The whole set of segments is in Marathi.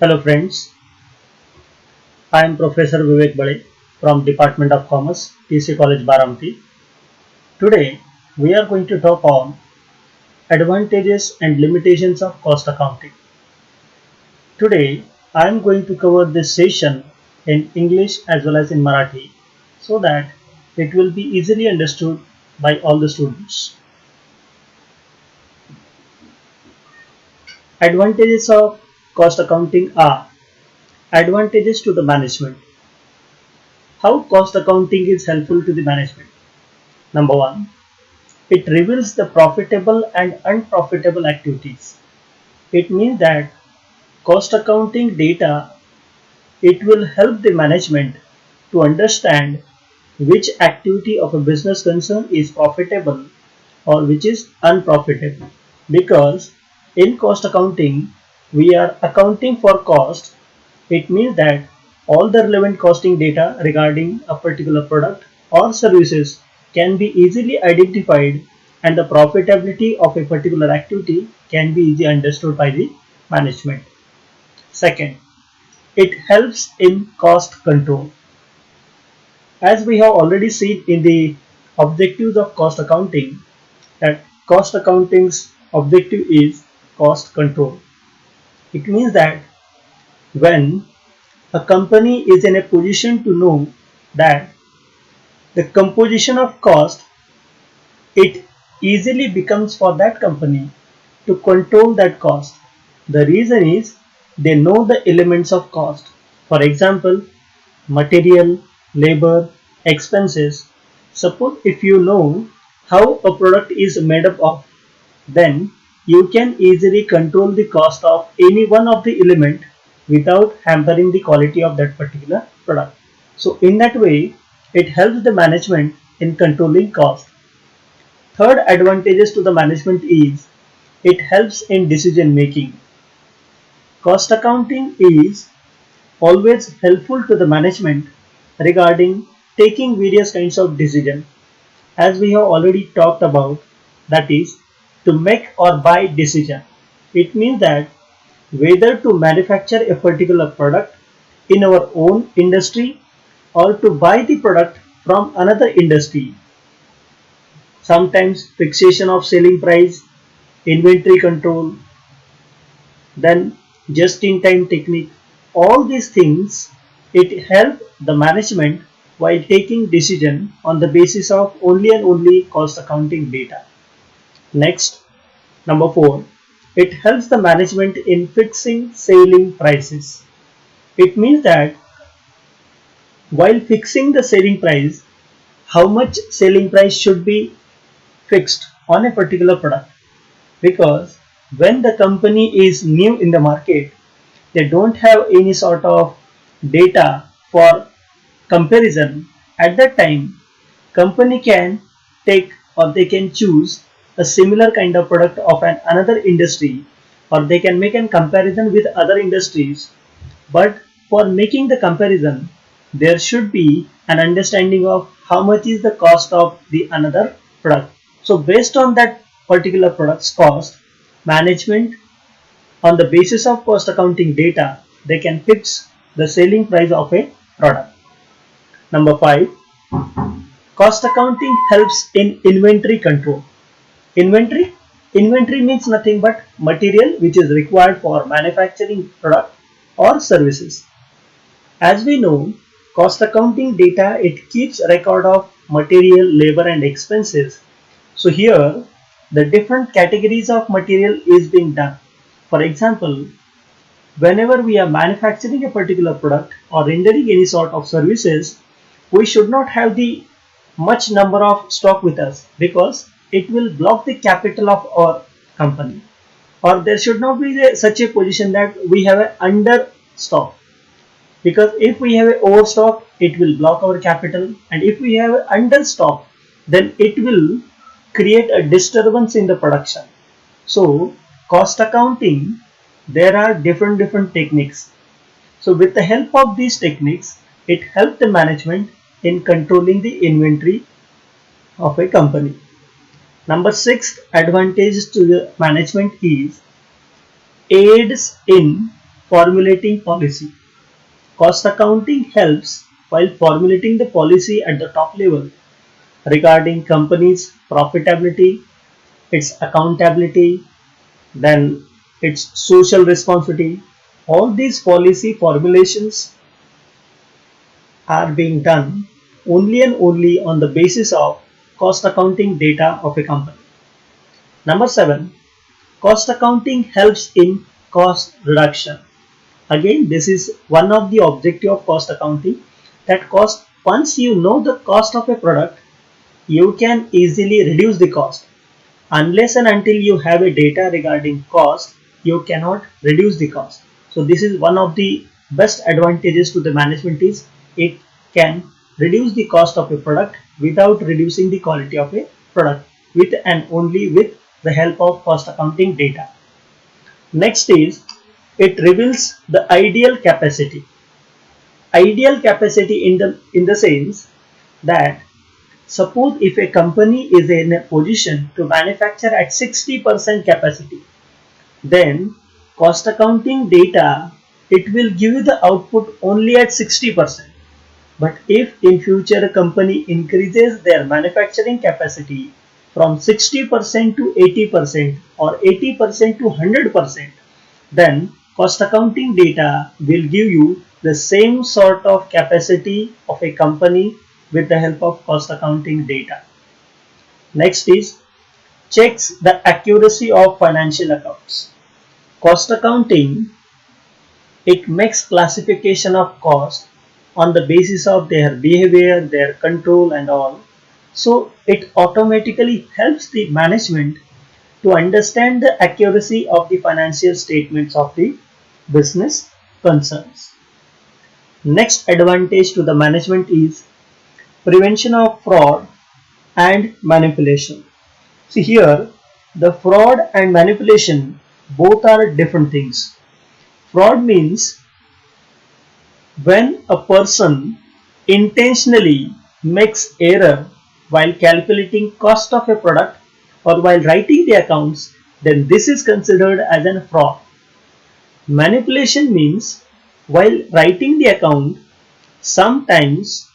Hello friends, I am Professor Vivek Bade from Department of Commerce, TC College Baramati. Today we are going to talk on advantages and limitations of cost accounting. Today I am going to cover this session in English as well as in Marathi so that it will be easily understood by all the students. Advantages of cost accounting are advantages to the management. How cost accounting is helpful to the management? Number one, it reveals the profitable and unprofitable activities. It means that cost accounting data, it will help the management to understand which activity of a business concern is profitable or which is unprofitable. Because in cost accounting, we are accounting for cost. It means that all the relevant costing data regarding a particular product or services can be easily identified, and the profitability of a particular activity can be easily understood by the management. Second, it helps in cost control. As we have already seen in the objectives of cost accounting, that cost accounting's objective is cost control. It means that when a company is in a position to know that the composition of cost, it easily becomes for that company to control that cost. The reason is they know the elements of cost. For example, material, labor, expenses. Suppose if you know how a product is made up of, then you can easily control the cost of any one of the element without hampering the quality of that particular product. So in that way, it helps the management in controlling cost. Third advantages to the management is it helps in decision making. Cost accounting is always helpful to the management regarding taking various kinds of decision. As we have already talked about, that is to make or buy decision. It means that whether to manufacture a particular product in our own industry or to buy the product from another industry. Sometimes fixation of selling price, inventory control, then just in time technique, all these things, it help the management while taking decision on the basis of only and only cost accounting data. Next, number 4, it helps the management in fixing selling prices. It means that while fixing the selling price, how much selling price should be fixed on a particular product, because when the company is new in the market, they don't have any sort of data for comparison. At that time, company can take or they can choose a similar kind of product of another industry, or they can make a comparison with other industries. But for making the comparison, there should be an understanding of how much is the cost of the another product. So based on that particular product's cost, management, on the basis of cost accounting data, they can fix the selling price of a product. Number 5, cost accounting helps in inventory control. Inventory? Inventory means nothing but material which is required for manufacturing product or services. As we know, cost accounting data, it keeps record of material, labor and expenses. So here the different categories of material is being done. For example, whenever we are manufacturing a particular product or rendering any sort of services, we should not have the much number of stock with us, because it will block the capital of our company. Or there should not be such a position that we have an under stock, because if we have an overstock, it will block our capital, and if we have an under stock, then it will create a disturbance in the production. So cost accounting, there are different techniques. So with the help of these techniques, it helps the management in controlling the inventory of a company. Number 6 advantage to the management is aids in formulating policy. Cost accounting helps while formulating the policy at the top level regarding company's profitability, its accountability, then its social responsibility. All these policy formulations are being done only and only on the basis of cost accounting data of a company. Number 7, cost accounting helps in cost reduction. Again, this is one of the objective of cost accounting, that cost, once you know the cost of a product, you can easily reduce the cost. Unless and until you have a data regarding cost, you cannot reduce the cost. So this is one of the best advantages to the management, is it can reduce the cost of a product without reducing the quality of a product, with and only with the help of cost accounting data. Next is, it reveals the ideal capacity. Ideal capacity in the sense that, suppose if a company is in a position to manufacture at 60% capacity, then cost accounting data, it will give you the output only at 60%. But if in future a company increases their manufacturing capacity from 60% to 80% or 80% to 100%, then cost accounting data will give you the same sort of capacity of a company with the help of cost accounting data. Next is, checks the accuracy of financial accounts. Cost accounting, it makes classification of cost on the basis of their behavior, their control and all. So it automatically helps the management to understand the accuracy of the financial statements of the business concerns. Next advantage to the management is prevention of fraud and manipulation. See here, the fraud and manipulation both are different things. Fraud means when a person intentionally makes error while calculating cost of a product or while writing the accounts, then this is considered as a fraud. Manipulation means while writing the account, sometimes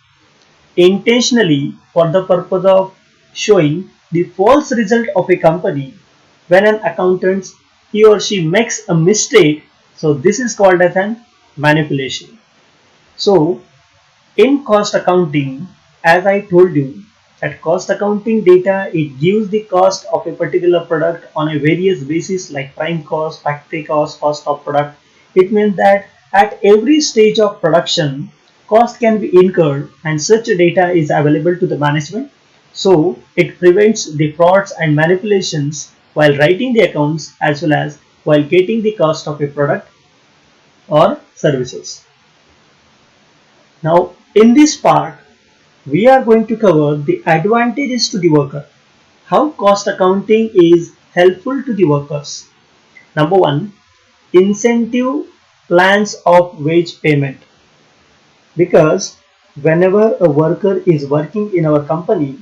intentionally for the purpose of showing the false result of a company, when an accountant, he or she makes a mistake, so this is called as an manipulation. So in cost accounting, as I told you, that cost accounting data, it gives the cost of a particular product on a various basis like prime cost, factory cost, cost of product. It means that at every stage of production, cost can be incurred and such data is available to the management. So it prevents the frauds and manipulations while writing the accounts as well as while getting the cost of a product or services. Now in this part, we are going to cover the advantages to the worker. How cost accounting is helpful to the workers. Number 1, incentive plans of wage payment. Because whenever a worker is working in our company,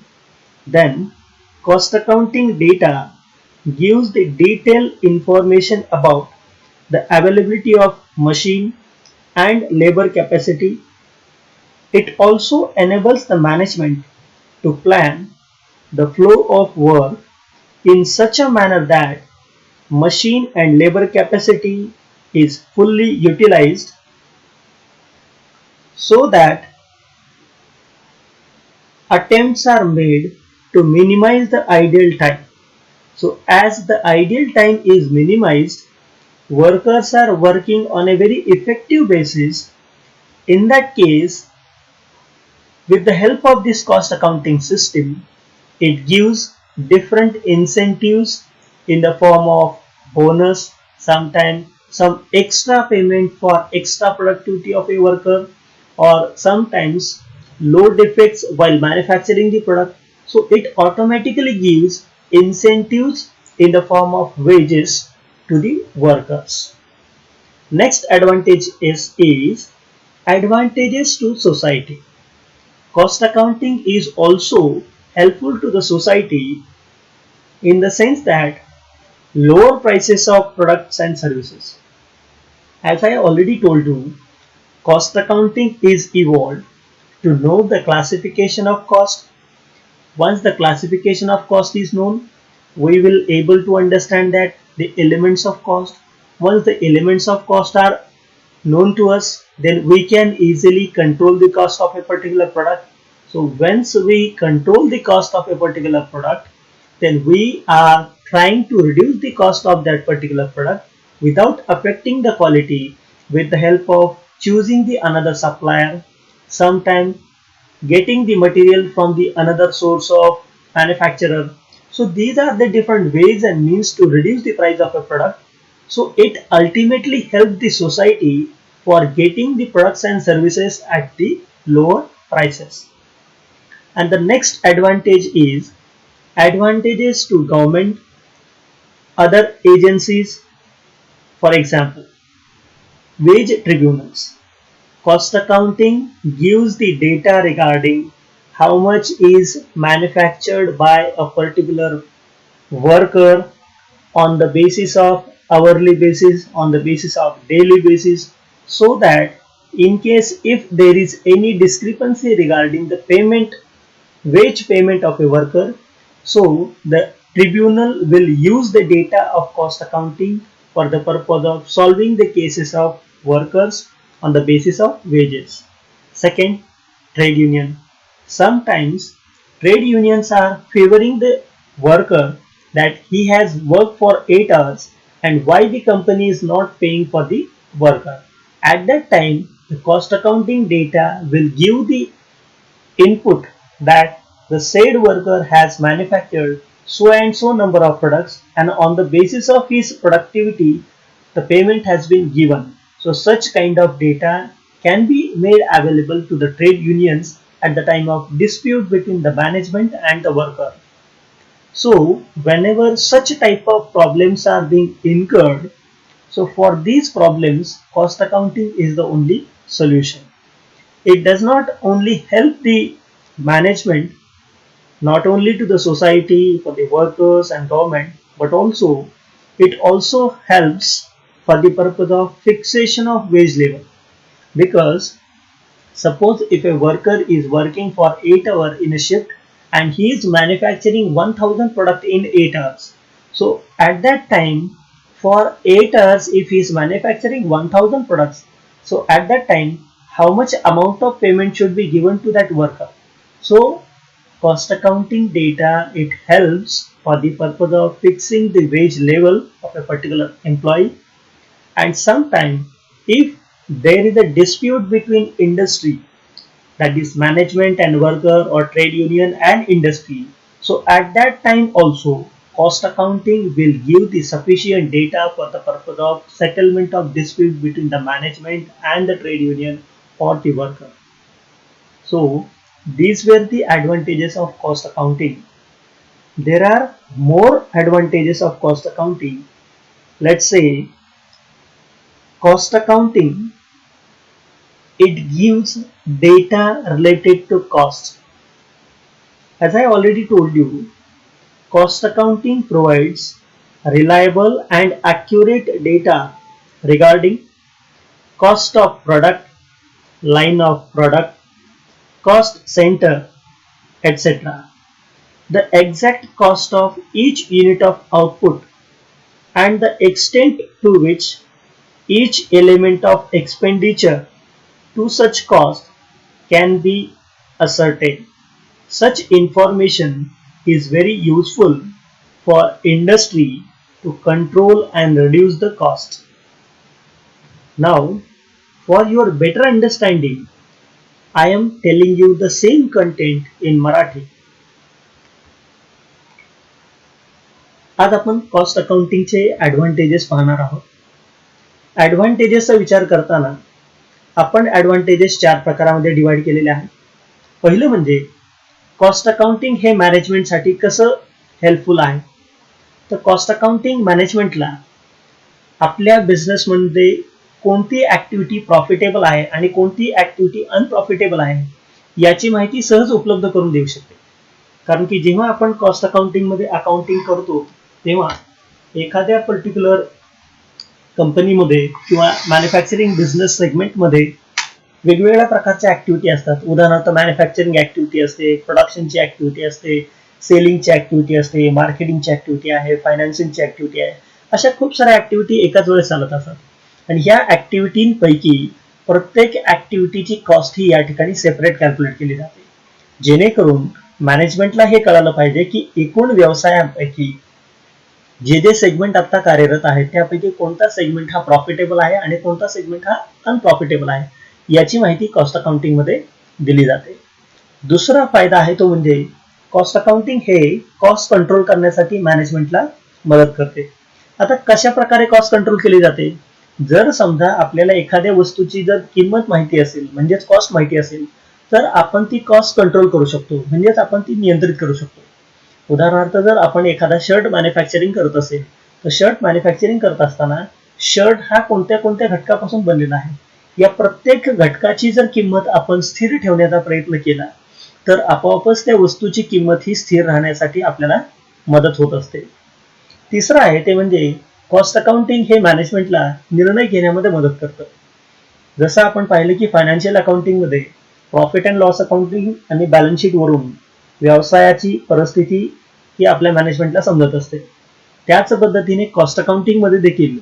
then cost accounting data gives the detailed information about the availability of machine and labor capacity. It also enables the management to plan the flow of work in such a manner that machine and labor capacity is fully utilized, so that attempts are made to minimize the idle time. So as the idle time is minimized, workers are working on a very effective basis. In that case, with the help of this cost accounting system, it gives different incentives in the form of bonus, sometimes some extra payment for extra productivity of a worker, or sometimes low defects while manufacturing the product. So it automatically gives incentives in the form of wages to the workers. Next advantage is advantages to society. Cost accounting is also helpful to the society in the sense that lower prices of products and services. As I already told you, cost accounting is evolved to know the classification of cost. Once the classification of cost is known, we will able to understand that the elements of cost. Once the elements of cost are known to us, then we can easily control the cost of a particular product. So once we control the cost of a particular product, then we are trying to reduce the cost of that particular product without affecting the quality with the help of choosing the another supplier, sometimes getting the material from the another source of manufacturer. So these are the different ways and means to reduce the price of a product. So it ultimately helps the society for getting the products and services at the lower prices. And the next advantage is advantages to government, other agencies, for example, wage tribunals. Cost accounting gives the data regarding how much is manufactured by a particular worker on the basis of hourly basis, on the basis of daily basis, so that in case if there is any discrepancy regarding the payment, wage payment of a worker, so the tribunal will use the data of cost accounting for the purpose of solving the cases of workers on the basis of wages. Second, trade union. Sometimes trade unions are favoring the worker that he has worked for 8 hours and why the company is not paying for the worker. At that time, the cost accounting data will give the input that the said worker has manufactured so and so number of products, and on the basis of his productivity the payment has been given. So such kind of data can be made available to the trade unions at the time of dispute between the management and the worker. So whenever such type of problems are being incurred, so for these problems cost accounting is the only solution. It does not only help the management, not only to the society, for the workers and government, but also it also helps for the purpose of fixation of wage level. Because suppose if a worker is working for 8 hours in a shift and he is manufacturing 1000 product in 8 hours. So at that time for 8 hours if he is manufacturing 1000 products, so at that time how much amount of payment should be given to that worker? So cost accounting data, it helps for the purpose of fixing the wage level of a particular employee. And sometimes if there is a dispute between industry, that is management and worker, or trade union and industry, so at that time also cost accounting will give the sufficient data for the purpose of settlement of dispute between the management and the trade union or the worker. So these were the advantages of cost accounting. There are more advantages of cost accounting. Let's say cost accounting, it gives data related to cost. As I already told you, cost accounting provides reliable and accurate data regarding cost of product, line of product, cost center, etc. The exact cost of each unit of output and the extent to which each element of expenditure to such cost can be ascertained. Such information is very useful for industry to control and reduce the cost. Now, for your better understanding, I am telling you the same content in Marathi. आज आपण कॉस्ट अकाउंटिंगचे ॲडव्हान्टेजेस पाहणार आहोत. ॲडव्हान्टेजेसचा विचार करताना आपण ॲडव्हान्टेजेस 4 प्रकारामध्ये डिवाइड केलेले आहेत. पहिलं म्हणजे कॉस्ट अकाउंटिंग हे मॅनेजमेंटसाठी कसं हेल्पफुल आहे. तर कॉस्ट अकाउंटिंग मॅनेजमेंटला आपल्या बिझनेसमध्ये कोणती ॲक्टिव्हिटी प्रॉफिटेबल आहे आणि कोणती ॲक्टिव्हिटी अनप्रॉफिटेबल आहे याची माहिती सहज उपलब्ध करून देऊ शकते. कारण की जेव्हा आपण कॉस्ट अकाउंटिंगमध्ये अकाउंटिंग करतो तेव्हा एखाद्या पर्टिक्युलर कंपनीमध्ये किंवा मॅन्युफॅक्चरिंग बिझनेस सेगमेंटमध्ये वेगवेगळ्या प्रकारच्या ऍक्टिव्हिटी असतात. उदाहरणार्थ मॅन्युफॅक्चरिंग ऍक्टिव्हिटी असते, प्रोडक्शनची ऍक्टिव्हिटी असते, सेलिंगची ऍक्टिव्हिटी असते, मार्केटिंगची ऍक्टिव्हिटी आहे, फायनान्सिंगची ऍक्टिव्हिटी आहे. अशा खूप साऱ्या ऍक्टिव्हिटी एकाच वेळेस चालत असतात. आणि ह्या ऍक्टिव्हिटींपैकी प्रत्येक ऍक्टिव्हिटीची कॉस्ट ही या ठिकाणी सेपरेट कॅल्क्युलेट केली जाते, जेणेकरून मॅनेजमेंटला हे कळालं पाहिजे की एकूण व्यवसायापैकी जे जे सेगमेंट आता कार्यरत आहे त्यापैकी कोणता सेगमेंट हा प्रॉफिटेबल आहे आणि कोणता सेगमेंट हा अनप्रॉफिटेबल आहे, याची माहिती कॉस्ट अकाउंटिंग मध्ये दिली जाते. दुसरा फायदा आहे तो म्हणजे कॉस्ट अकाउंटिंग हे कॉस्ट कंट्रोल करण्यासाठी मॅनेजमेंटला मदत करते. आता कशा प्रकारे कॉस्ट कंट्रोल केली जाते? जर समजा आपल्याला एखाद्या वस्तूची जर किंमत माहिती असेल, म्हणजेच कॉस्ट माहिती असेल, तर आपण ती कॉस्ट कंट्रोल करू शकतो, म्हणजेच आपण ती नियंत्रित करू शकतो. उदाहरणार्थ जर आपण एखादा शर्ट मॅन्युफॅक्चरिंग करत असेल, तर शर्ट मॅन्युफॅक्चरिंग करत असताना शर्ट हा कोणत्या कोणत्या घटकापासून बनलेला आहे, या प्रत्येक घटकाची जर किंमत आपण स्थिर ठेवण्याचा प्रयत्न केला तर आपोआपच त्या वस्तूची किंमत ही स्थिर राहण्यासाठी आपल्याला मदत होत असते. तिसरं आहे ते म्हणजे कॉस्ट अकाउंटिंग हे मॅनेजमेंटला निर्णय घेण्यामध्ये मदत करतं. जसं आपण पाहिलं की फायनान्शियल अकाउंटिंग मध्ये प्रॉफिट अँड लॉस अकाउंटिंग आणि बॅलन्स शीट वरून व्यवसायाची परिस्थिती ही आपल्या मॅनेजमेंटला समजत असते. त्याच पद्धतीने कॉस्ट अकाउंटिंग मध्ये देखील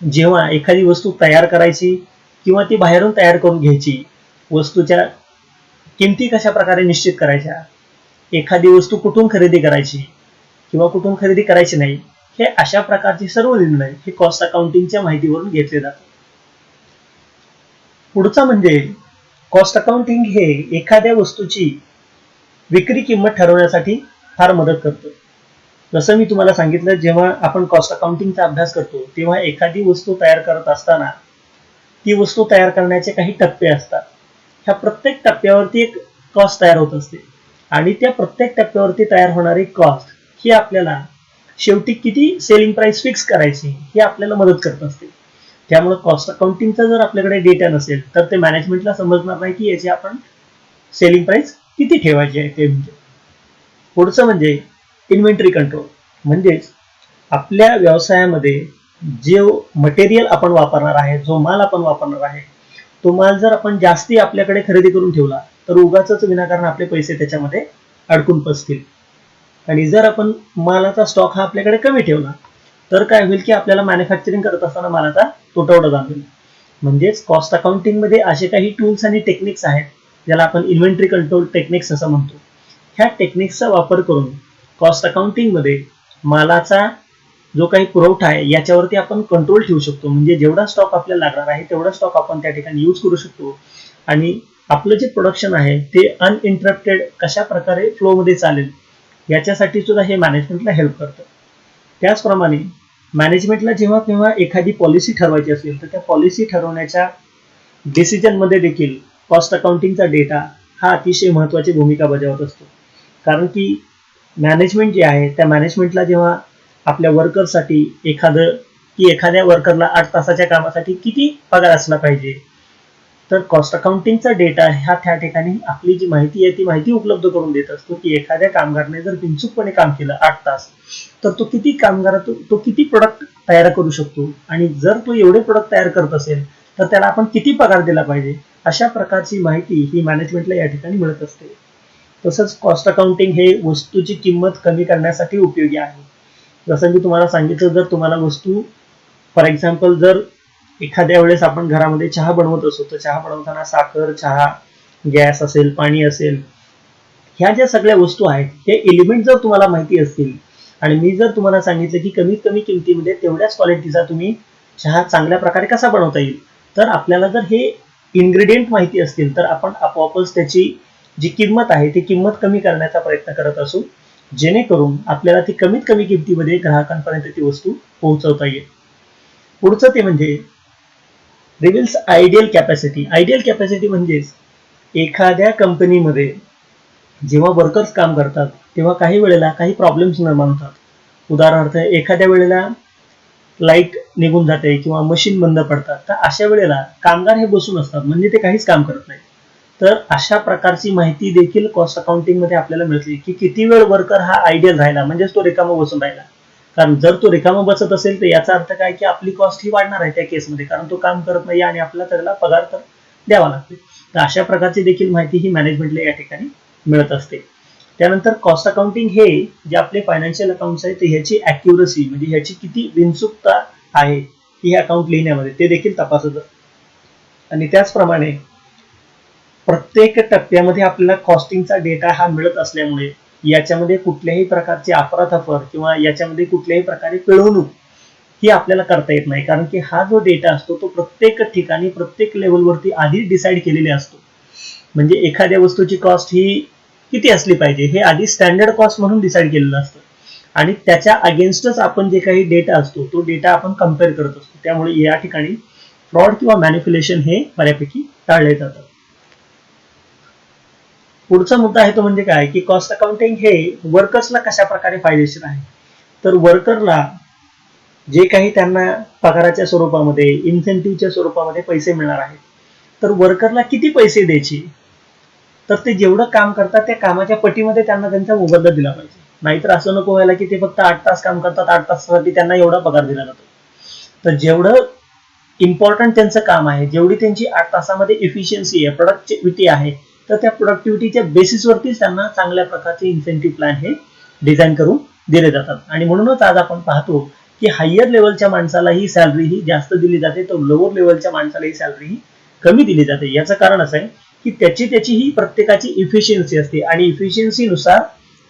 जेव्हा एखादी वस्तू तयार करायची किंवा ती बाहेरून तयार करून घ्यायची, वस्तूच्या किमती कशा प्रकारे निश्चित करायच्या, एखादी वस्तू कुठून खरेदी करायची किंवा कुठून खरेदी करायची नाही, हे अशा प्रकारचे सर्व निर्णय हे कॉस्ट अकाउंटिंगच्या माहितीवरून घेतले जातात. पुढचा म्हणजे कॉस्ट अकाउंटिंग हे एखाद्या वस्तूची विक्री किंमत ठरवण्यासाठी फार मदत करतं. जसं मी तुम्हाला सांगितलं, जेव्हा आपण कॉस्ट अकाउंटिंगचा अभ्यास करतो तेव्हा एखादी वस्तू तयार करत असताना ती वस्तू तयार करण्याचे काही टप्पे असतात. ह्या प्रत्येक टप्प्यावरती एक कॉस्ट तयार होत असते आणि त्या प्रत्येक टप्प्यावरती तयार होणारी कॉस्ट ही आपल्याला शेवटी किती सेलिंग प्राइस फिक्स करायची ही आपल्याला मदत करत असते. त्यामुळे कॉस्ट अकाउंटिंगचा जर आपल्याकडे डेटा नसेल तर ते मॅनेजमेंटला समजणार नाही की याची आपण सेलिंग प्राइस किती ठेवायची आहे. ते म्हणजे पुढचं म्हणजे इन्व्हेंटरी कंट्रोल, म्हणजेच आपल्या व्यवसायामध्ये जो मटेरियल आपण वापरणार आहे, जो माल आपण वापरणार आहे, तो माल जर आपण जास्ती आपल्याकडे खरेदी करून ठेवला तर उगाचच विनाकारण आपले पैसे त्याच्यामध्ये अडकून बसतील. आणि जर आपण मालाचा स्टॉक हा आपल्याकडे कमी ठेवला तर काय होईल की आपल्याला मॅन्युफॅक्चरिंग करत असताना मालाचा तुटवडा जाणवेल. म्हणजेच कॉस्ट अकाउंटिंग मध्ये असे काही टूल्स आणि टेक्निक्स आहेत ज्याला आपण इन्व्हेंटरी कंट्रोल टेक्निक्स असं म्हणतो. ह्या टेक्निक्सचा वापर करून कॉस्ट अकाउंटिंग मध्ये मालाचा जो काही पुरवठा आहे याच्यावरती आपण कंट्रोल ठेवू शकतो. म्हणजे जेवढा स्टॉक आपल्याला लागणार आहे तेवढा स्टॉक आपण त्या ठिकाणी यूज करू शकतो आणि आपलं जे प्रोडक्शन आहे ते अनइंटरप्टेड कशा प्रकारे फ्लो मध्ये चालेल याच्यासाठी सुद्धा हे मॅनेजमेंटला हेल्प करतं. त्याचप्रमाणे मॅनेजमेंटला जेव्हा केव्हा एखादी पॉलिसी ठरवायची असेल तर त्या पॉलिसी ठरवण्याच्या डिसिजन मध्ये देखील कॉस्ट अकाउंटिंगचा डेटा हा अतिशय महत्त्वाची भूमिका बजावत असतो. कारण की मॅनेजमेंट जे आहे त्या मॅनेजमेंटला जेव्हा आपल्या वर्करसाठी एखाद्या वर्करला 8 तासाच्या कामासाठी किती पगार असला पाहिजे, तर कॉस्ट अकाउंटिंगचा डेटा ह्या त्या ठिकाणी आपली जी माहिती आहे ती माहिती उपलब्ध करून देत असतो की एखाद्या कामगाराने जर बिनचूकपणे काम केलं 8 तास तर तो किती प्रोडक्ट तयार करू शकतो आणि जर तो एवढे प्रोडक्ट तयार करत असेल तर त्याला आपण किती पगार दिला पाहिजे, अशा प्रकारची माहिती ही मॅनेजमेंटला या ठिकाणी मिळत असते. तसंच कॉस्ट अकाउंटिंग हे वस्तूची किंमत कमी करण्यासाठी उपयोगी आहे. जसं मी तुम्हाला सांगितलं, जर तुम्हाला वस्तू फॉर एक्झाम्पल जर एखाद्या वेळेस आपण घरामध्ये चहा बनवत असतो तर चहा बनवताना साखर, चहा, गॅस असेल, पाणी असेल, ह्या ज्या सगळ्या वस्तू आहेत हे एलिमेंट जर तुम्हाला माहिती असतील आणि मी जर तुम्हाला सांगितलं की कमीत कमी किमतीमध्ये तेवढ्याच क्वालिटीचा तुम्ही चहा चांगल्या प्रकारे कसा बनवता येईल, तर आपल्याला जर हे इन्ग्रेडियंट माहिती असतील तर आपण आपोआपच त्याची जी किंमत आहे ती किंमत कमी करण्याचा प्रयत्न करत असू, जेणेकरून आपल्याला ती कमीत कमी किमतीमध्ये ग्राहकांपर्यंत ती वस्तू पोहोचवता येईल. पुढचं ते म्हणजे रिव्हील्स आयडियल कॅपॅसिटी. आयडियल कॅपॅसिटी म्हणजेच एखाद्या कंपनीमध्ये जेव्हा वर्कर्स काम करतात तेव्हा काही वेळेला काही प्रॉब्लेम्स निर्माण होतात. उदाहरणार्थ एखाद्या वेळेला लाईट निघून जाते किंवा मशीन बंद पडतात, तर अशा वेळेला कामगार हे बसून असतात, म्हणजे ते काहीच काम करत नाही. तर अशा प्रकारची माहिती देखील कॉस्ट अकाउंटिंग मध्ये आपल्याला मिळते की किती वेळ वर्कर हा आयडियल राहिला, म्हणजेच तो रिकामा बसून राहिला. कारण जर तो रिकामा बसत असेल तर याचा अर्थ काय की आपली कॉस्ट ही वाढणार आहे त्या केसमध्ये, कारण तो काम करत नाही आणि आपल्याला त्याला पगार तर द्यावा लागतो. तर अशा प्रकारची देखील माहिती ही मॅनेजमेंटला या ठिकाणी मिळत असते. त्यानंतर कॉस्ट अकाउंटिंग हे जे आपले फायनान्शियल अकाउंट्स आहेत ह्याची ॲक्युरसी म्हणजे ह्याची किती बिनचूकता आहे ही अकाउंट लिहिण्यामध्ये ते देखील तपासत असते. आणि त्याचप्रमाणे प्रत्येक टप्प्यामध्ये आपल्याला कॉस्टिंगचा डेटा हा मिळत असल्यामुळे याच्यामध्ये कुठल्याही प्रकारची अफरातफर किंवा याच्यामध्ये कुठल्याही प्रकारे पिळवणूक ही आपल्याला करता येत नाही, कारण की हा जो डेटा असतो तो प्रत्येक ठिकाणी प्रत्येक लेवलवरती आधी डिसाईड केलेले असतो. म्हणजे एखाद्या वस्तूची कॉस्ट ही किती असली पाहिजे हे आधी स्टँडर्ड कॉस्ट म्हणून डिसाईड केलेलं असतं आणि त्याच्या अगेन्स्टच आपण जे काही डेटा असतो तो डेटा आपण कम्पेअर करत असतो. त्यामुळे या ठिकाणी फ्रॉड किंवा मॅनिप्युलेशन हे बऱ्यापैकी टाळले जातात. पुढचा मुद्दा आहे तो म्हणजे काय की कॉस्ट अकाउंटिंग हे वर्कर्सला कशा प्रकारे फायदेशीर आहे. तर वर्करला जे काही त्यांना पगाराच्या स्वरूपामध्ये इन्सेंटिव्हच्या स्वरूपामध्ये पैसे मिळणार आहेत, तर वर्करला किती पैसे द्यायचे, तर ते जेवढं काम करतात त्या कामाच्या पटीमध्ये त्यांना त्यांचा मोबदला दिला पाहिजे. नाहीतर असं नको व्हायला की ते फक्त 8 तास काम करतात, 8 तासासाठी त्यांना एवढा पगार दिला जातो. तर जेवढं इम्पॉर्टंट त्यांचं काम आहे, जेवढी त्यांची 8 तासामध्ये इफिशियन्सी आहे, प्रोडक्टिव्हिटी आहे, तर त्या प्रोडक्टिव्हिटीच्या बेसिसवरतीच त्यांना चांगल्या प्रकारचे इन्सेंटिव्ह प्लॅन हे डिझाईन करून दिले जातात. आणि म्हणूनच आज आपण पाहतो की हायर लेवलच्या माणसाला ही सॅलरी ही जास्त दिली जाते, तर लोअर लेवलच्या माणसाला ही सॅलरी ही कमी दिली जाते. याचं कारण असं आहे की त्याची ही प्रत्येकाची इफिशियन्सी असते आणि इफिशियन्सीनुसार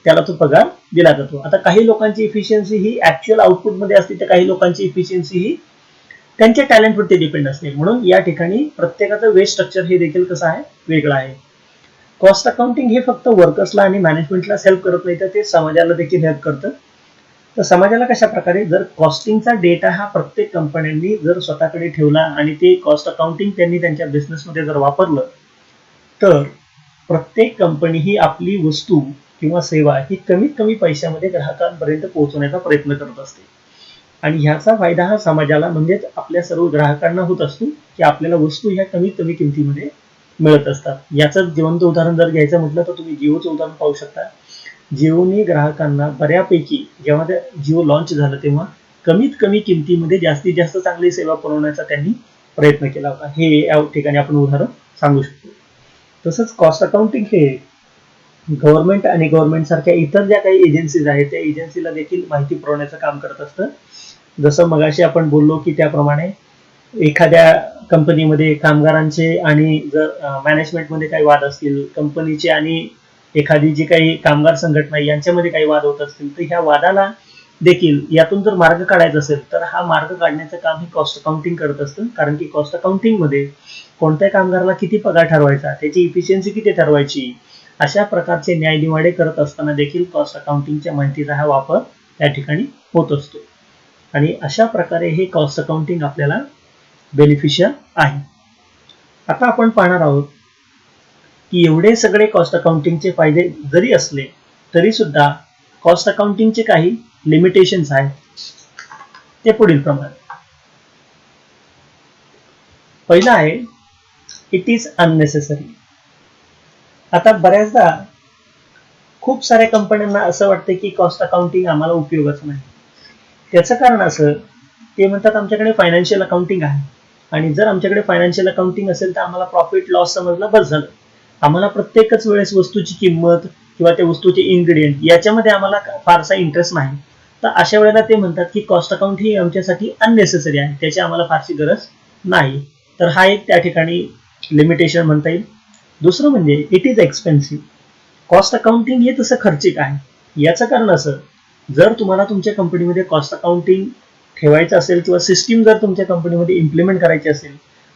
त्याला तो पगार दिला जातो. आता काही लोकांची इफिशियन्सी ही ऍक्च्युअल आउटपुटमध्ये असते, तर काही लोकांची इफिशियन्सी ही त्यांच्या टॅलेंटवरती डिपेंड असते. म्हणून या ठिकाणी प्रत्येकाचं वेज स्ट्रक्चर हे देखील कसं आहे, वेगळं आहे. कॉस्ट अकाउंटिंग हे फक्त वर्कर्सला आणि मॅनेजमेंटला हेल्प करत नाही, तर ते समाजाला देखील हेल्प करतं. तर समाजाला कशा प्रकारे, जर कॉस्टिंगचा डेटा हा प्रत्येक कंपन्यांनी जर स्वतःकडे ठेवला आणि ते कॉस्ट अकाउंटिंग त्यांनी त्यांच्या बिझनेसमध्ये जर वापरलं, तर प्रत्येक कंपनी ही आपली वस्तू किंवा सेवा ही कमीत कमी पैशामध्ये ग्राहकांपर्यंत पोहोचवण्याचा प्रयत्न करत असते. आणि ह्याचा फायदा हा समाजाला म्हणजेच आपल्या सर्व ग्राहकांना होत असतो की आपल्याला वस्तू ह्या कमीत कमी किमतीमध्ये मिळत असतात. याचं जिवंत उदाहरण जर घ्यायचं म्हटलं तर तुम्ही जिओचं उदाहरण पाहू शकता. जिओने ग्राहकांना बऱ्यापैकी, जेव्हा ते जिओ लॉन्च झालं तेव्हा कमीत कमी किमतीमध्ये जास्तीत जास्त चांगली सेवा पुरवण्याचा त्यांनी प्रयत्न केला होता. हे या ठिकाणी आपण उदाहरण सांगू शकतो. तसंच कॉस्ट अकाउंटिंग हे गव्हर्नमेंट आणि गव्हर्नमेंट सारख्या इतर ज्या काही एजन्सीज आहेत त्या एजन्सीला देखील माहिती पुरवण्याचं काम करत असतं. जसं मगाशी आपण बोललो की त्याप्रमाणे एखाद्या कंपनीमध्ये कामगारांचे आणि जर मॅनेजमेंटमध्ये काही वाद असतील, कंपनीचे आणि एखादी जी काही कामगार संघटना यांच्यामध्ये काही वाद होत असतील, तर ह्या वादाला देखील यातून जर मार्ग काढायचा असेल तर हा मार्ग काढण्याचं काम हे कॉस्ट अकाउंटिंग करत असतं. कारण की कॉस्ट अकाउंटिंगमध्ये कोणत्या कामगाराला किती पगार ठरवायचा, त्याची इफिशियन्सी किती ठरवायची, अशा प्रकारचे न्यायनिवाडे करत असताना देखील कॉस्ट अकाउंटिंगच्या माहितीचा हा वापर त्या ठिकाणी होत असतो. आणि अशा प्रकारे हे कॉस्ट अकाउंटिंग आपल्याला बेनिफिशियल आहे. आता आपण पाहणार आहोत की एवढे सगळे कॉस्ट अकाउंटिंगचे फायदे जरी असले तरी सुद्धा कॉस्ट अकाउंटिंगचे काही लिमिटेशन्स आहेत. ते पुढील प्रमाणे. पहिला आहे इट इज अननेसेसरी. आता बऱ्याचदा खूप साऱ्या कंपन्यांना असं वाटतं की कॉस्ट अकाउंटिंग आम्हाला उपयोगाचं नाही. त्याचं कारण असं, ते म्हणतात आमच्याकडे फायनान्शियल अकाउंटिंग आहे आणि जर आमच्याकडे फायनान्शियल अकाउंटिंग असेल तर आम्हाला प्रॉफिट लॉस समजला बस झालं. आम्हाला प्रत्येकच वेळेस वस्तूची किंमत किंवा त्या वस्तूचे इन्ग्रेडियंट याच्यामध्ये आम्हाला फारसा इंटरेस्ट नाही. तर अशा वेळेला ते म्हणतात की कॉस्ट अकाउंट ही आमच्यासाठी अननेसेसरी आहे, त्याची आम्हाला फारशी गरज नाही. तर हा एक त्या ठिकाणी लिमिटेशन म्हणता येईल. दुसरं म्हणजे it is expensive. Cost accounting हे तसं खर्चिक आहे. याचं कारण असं, जर तुम्हाला तुमच्या कंपनीमध्ये कॉस्ट अकाउंटिंग ठेवायचं असेल किंवा सिस्टीम जर तुमच्या कंपनीमध्ये इम्प्लिमेंट करायची असेल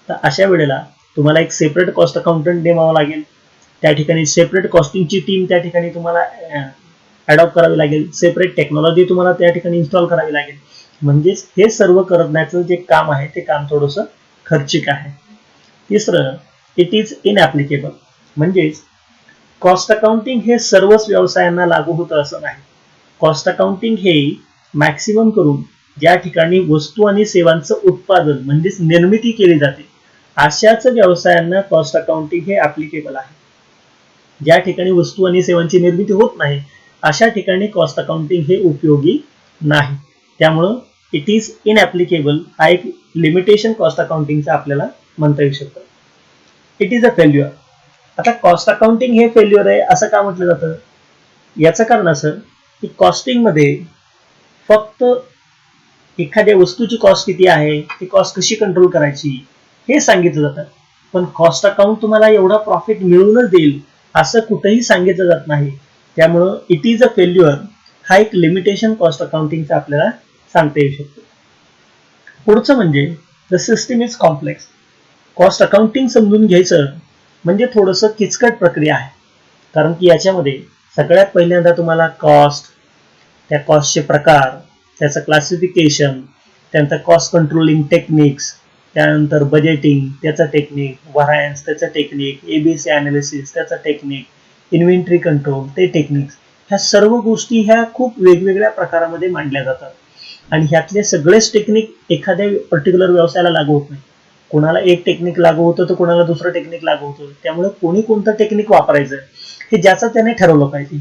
तर अशा वेळेला तुम्हाला एक सेपरेट कॉस्ट अकाउंटंट नेमावा लागेल. त्या ठिकाणी सेपरेट कॉस्टिंगची टीम त्या ठिकाणी तुम्हाला ॲडॉप्ट करावी लागेल. सेपरेट टेक्नॉलॉजी तुम्हाला त्या ठिकाणी इन्स्टॉल करावी लागेल. म्हणजेच हे सर्व करण्याचं जे काम आहे ते काम थोडंसं खर्चिक आहे. तिसरं, इट इज इनॲप्लिकेबल. म्हणजेच कॉस्ट अकाउंटिंग हे सर्वच व्यवसायांना लागू होतं असं नाही. कॉस्ट अकाउंटिंग हे मॅक्सिमम करून ज्या ठिकाणी वस्तू आणि सेवांचं उत्पादन म्हणजेच निर्मिती केली जाते अशाच व्यवसायांना कॉस्ट अकाउंटिंग हे ऍप्लिकेबल आहे. ज्या ठिकाणी वस्तू आणि सेवांची निर्मिती होत नाही अशा ठिकाणी कॉस्ट अकाउंटिंग हे उपयोगी नाही. त्यामुळं इट इज इनॲप्लिकेबल हा एक लिमिटेशन कॉस्ट अकाउंटिंगचा आपल्याला म्हणता येऊ शकतं. It is a failure. आता कॉस्ट अकाउंटिंग हे फेल्युअर आहे असं का म्हटलं जातं? याचं कारण असं की कॉस्टिंगमध्ये फक्त एखाद्या वस्तूची कॉस्ट किती आहे, ती कॉस्ट कशी कंट्रोल करायची हे सांगितलं जातं. पण कॉस्ट अकाउंट तुम्हाला एवढा प्रॉफिट मिळवूनच देईल असं कुठेही सांगितलं जात नाही. त्यामुळं इट इज अ फेल्युअर हा एक लिमिटेशन कॉस्ट अकाउंटिंगचा आपल्याला सांगता येऊ शकतो. पुढचं म्हणजे the system is complex. Cost accounting समजून घ्यायचं म्हणजे थोडंसं किचकट प्रक्रिया आहे. कारण की याच्यामध्ये सगळ्यात पहिल्यांदा तुम्हाला कॉस्ट, त्या कॉस्टचे प्रकार, त्याचं क्लासिफिकेशन, त्यानंतर कॉस्ट कंट्रोलिंग टेक्निक्स, त्यानंतर बजेटिंग त्याचं टेक्निक, व्हरायन्स त्याचं टेक्निक, ABC ॲनालिसिस त्याचं टेक्निक, इन्व्हेंटरी कंट्रोल ते टेक्निक्स, ह्या सर्व गोष्टी ह्या खूप वेगवेगळ्या प्रकारामध्ये मांडल्या जातात. आणि ह्यातले सगळेच टेक्निक एखाद्या पर्टिक्युलर व्यवसायाला लागू होत नाही. कोणाला एक टेक्निक लागू होतं तर कोणाला दुसरं टेक्निक लागू होतं. त्यामुळे कोणी कोणतं टेक्निक वापरायचं हे ज्याचं त्याने ठरवलं पाहिजे.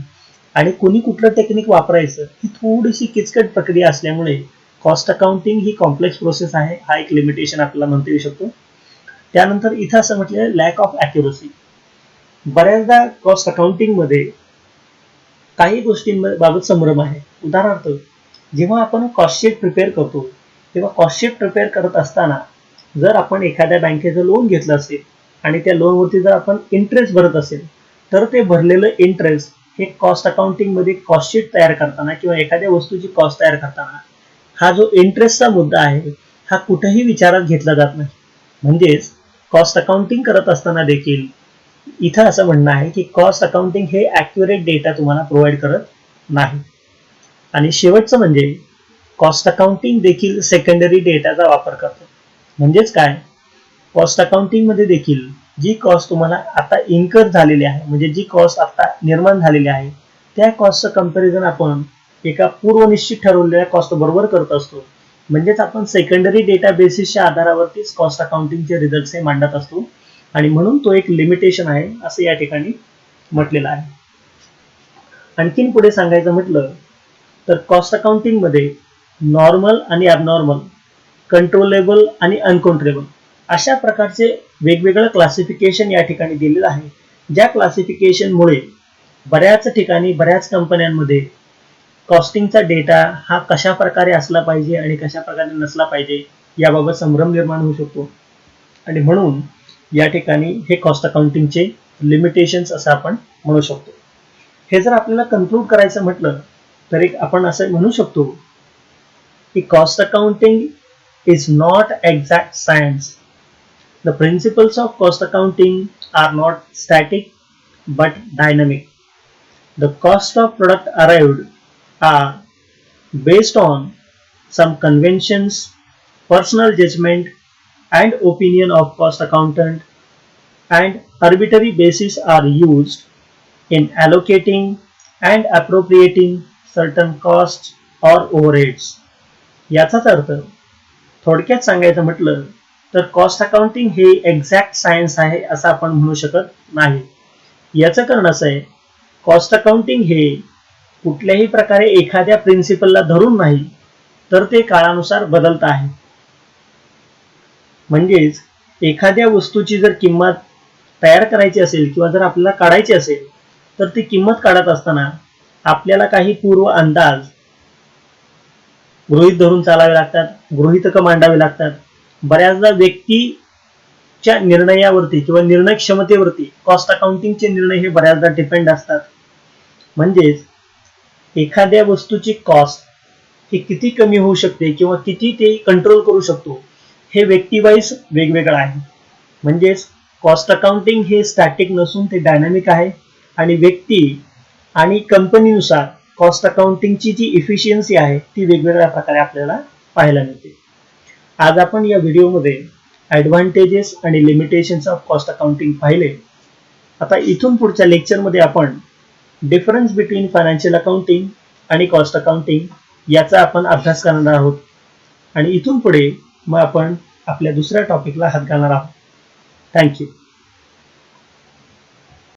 आणि कोणी कुठलं टेक्निक वापरायचं ही थोडीशी किचकट प्रक्रिया असल्यामुळे कॉस्ट अकाउंटिंग ही कॉम्प्लेक्स प्रोसेस आहे हा एक लिमिटेशन आपल्याला म्हणता येऊ शकतो. त्यानंतर इथं असं म्हटलं लॅक ऑफ ॲक्युरसी. बऱ्याचदा कॉस्ट अकाउंटिंगमध्ये काही गोष्टींबाबत संभ्रम आहे. उदाहरणार्थ जेव्हा आपण कॉस्ट शीट प्रिपेअर करतो तेव्हा कॉस्ट शीट प्रिपेअर करत असताना जर आपण एखाद्या बँकेचं लोन घेतलं असेल आणि त्या लोनवरती जर आपण इंटरेस्ट भरत असेल तर ते भरलेलं इंटरेस्ट हे कॉस्ट अकाउंटिंगमध्ये कॉस्ट शीट तयार करताना किंवा एखाद्या वस्तूची कॉस्ट तयार करताना हा जो इंटरेस्टचा मुद्दा आहे हा कुठेही विचारात घेतला जात नाही. म्हणजेच कॉस्ट अकाउंटिंग करत असताना देखील इथं असं म्हणणं आहे की कॉस्ट अकाउंटिंग हे ॲक्युरेट डेटा तुम्हाला प्रोव्हाइड करत नाही. आणि शेवटचं म्हणजे कॉस्ट अकाउंटिंग देखील सेकंडरी डेटाचा वापर करतो. म्हणजेच काय, कॉस्ट अकाउंटिंगमध्ये देखील जी कॉस्ट तुम्हाला आता इन्कर झालेली आहे म्हणजे जी कॉस्ट आता निर्माण झालेली आहे त्या कॉस्टचं कंपॅरिझन आपण एका पूर्वनिश्चित ठरवलेल्या कॉस्ट बरोबर करत असतो. म्हणजेच आपण सेकंडरी डेटा बेसिसच्या आधारावरतीच कॉस्ट अकाउंटिंगचे रिझल्ट हे मांडत असतो आणि म्हणून तो एक लिमिटेशन आहे असं या ठिकाणी म्हटलेलं आहे. आणखीन पुढे सांगायचं म्हटलं तर कॉस्ट अकाउंटिंगमध्ये नॉर्मल आणि ॲबनॉर्मल, कंट्रोलेबल आणि अनकंट्रोलेबल अशा प्रकारचे वेगवेगळं क्लासिफिकेशन या ठिकाणी दिलेलं आहे. ज्या क्लासिफिकेशनमुळे बऱ्याच ठिकाणी बऱ्याच कंपन्यांमध्ये कॉस्टिंगचा डेटा हा कशा प्रकारे असला पाहिजे आणि कशा प्रकारे नसला पाहिजे याबाबत संभ्रम निर्माण होऊ शकतो. आणि म्हणून या ठिकाणी हे कॉस्ट अकाउंटिंगचे लिमिटेशन्स असं आपण म्हणू शकतो. हे जर आपल्याला कन्क्लूड करायचं म्हटलं तर एक आपण असं म्हणू शकतो की cost accounting is not exact science. The principles of cost accounting are not static but dynamic. The cost of product arrived are based on some conventions, personal judgment and opinion of cost accountant, and arbitrary bases are used in allocating and appropriating certain costs or overheads. याचाच अर्थ थोडक्यात सांगायचं म्हटलं तर कॉस्ट अकाउंटिंग हे एक्झॅक्ट सायन्स आहे असं आपण म्हणू शकत नाही. याचं कारण असं आहे, कॉस्ट अकाउंटिंग हे कुठल्याही प्रकारे एखाद्या प्रिन्सिपलला धरून नाही तर ते काळानुसार बदलत आहे. म्हणजेच एखाद्या वस्तूची जर किंमत तयार करायची असेल किंवा जर आपल्याला काढायची असेल तर ती किंमत काढत असताना आपल्याला काही पूर्व अंदाज गृहीत धरून चालावे लागतात, गृहीतकं मांडावे लागतात. बऱ्याचदा व्यक्तीच्या निर्णयावरती किंवा निर्णय क्षमतेवरती कॉस्ट अकाउंटिंगचे निर्णय हे बऱ्याचदा डिपेंड असतात. म्हणजेच एखाद्या वस्तूची कॉस्ट ही किती कमी होऊ शकते किंवा किती ते कंट्रोल करू शकतो हे व्यक्तीवाईज वेगवेगळं आहे. म्हणजेच कॉस्ट अकाउंटिंग हे स्टॅटिक नसून ते डायनामिक आहे आणि व्यक्ती आणि कंपनीनुसार कॉस्ट अकाउंटिंगची जी इफिशियन्सी आहे ती वेगवेगळ्या प्रकारे आपल्याला पाहायला मिळते. आज आपण या व्हिडिओमध्ये ॲडव्हान्टेजेस आणि लिमिटेशन्स ऑफ कॉस्ट अकाउंटिंग पाहिले. आता इथून पुढच्या लेक्चरमध्ये आपण डिफरन्स बिटवीन फायनान्शियल अकाउंटिंग आणि कॉस्ट अकाउंटिंग याचा आपण अभ्यास करणार आहोत आणि इथून पुढे मग आपण आपल्या दुसऱ्या टॉपिकला हात घालणार आहोत. थँक्यू.